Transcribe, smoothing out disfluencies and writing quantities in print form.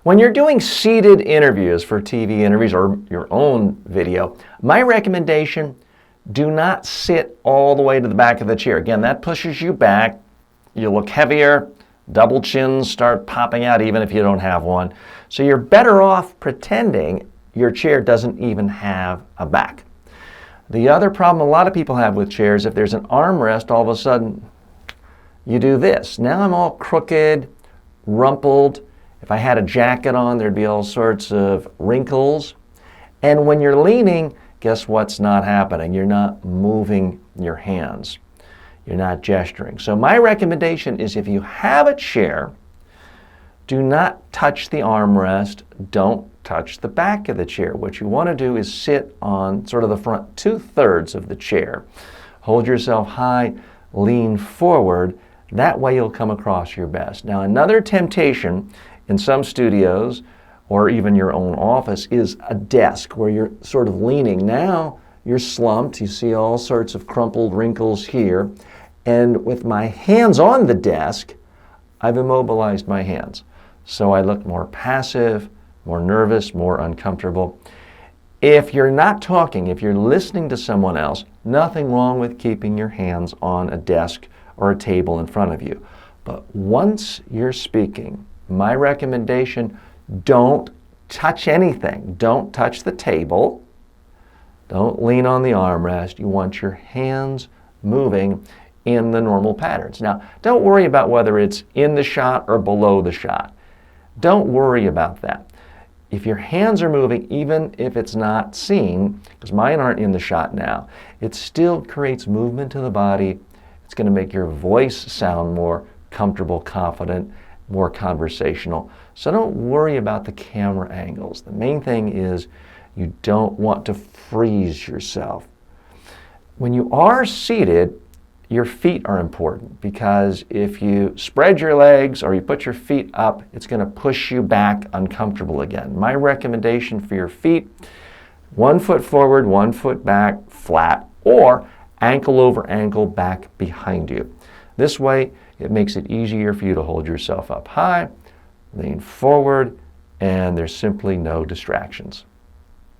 When you're doing seated interviews for TV interviews or your own video, my recommendation, do not sit all the way to the back of the chair. Again, that pushes you back. You look heavier, double chins start popping out even if you don't have one. So you're better off pretending your chair doesn't even have a back. The other problem a lot of people have with chairs, if there's an armrest, all of a sudden you do this. Now I'm all crooked, rumpled. If I had a jacket on, there'd be all sorts of wrinkles. And when you're leaning, guess what's not happening? You're not moving your hands. You're not gesturing. So my recommendation is if you have a chair, do not touch the armrest. Don't touch the back of the chair. What you want to do is sit on sort of the front 2/3 of the chair. Hold yourself high, lean forward. That way you'll come across your best. Now, another temptation in some studios or even your own office is a desk where you're sort of leaning. Now you're slumped. You see all sorts of crumpled wrinkles here. And with my hands on the desk, I've immobilized my hands. So I look more passive, more nervous, more uncomfortable. If you're not talking, if you're listening to someone else, nothing wrong with keeping your hands on a desk or a table in front of you. But once you're speaking, my recommendation, don't touch anything. Don't touch the table. Don't lean on the armrest. You want your hands moving in the normal patterns. Now, don't worry about whether it's in the shot or below the shot. Don't worry about that. If your hands are moving, even if it's not seen, because mine aren't in the shot now, it still creates movement to the body. It's going to make your voice sound more comfortable, confident, more conversational. So don't worry about the camera angles. The main thing is you don't want to freeze yourself. When you are seated, your feet are important, because if you spread your legs or you put your feet up, it's going to push you back uncomfortable again. My recommendation for your feet, 1 foot forward, 1 foot back, flat, or ankle over ankle back behind you. This way, it makes it easier for you to hold yourself up high, lean forward, and there's simply no distractions.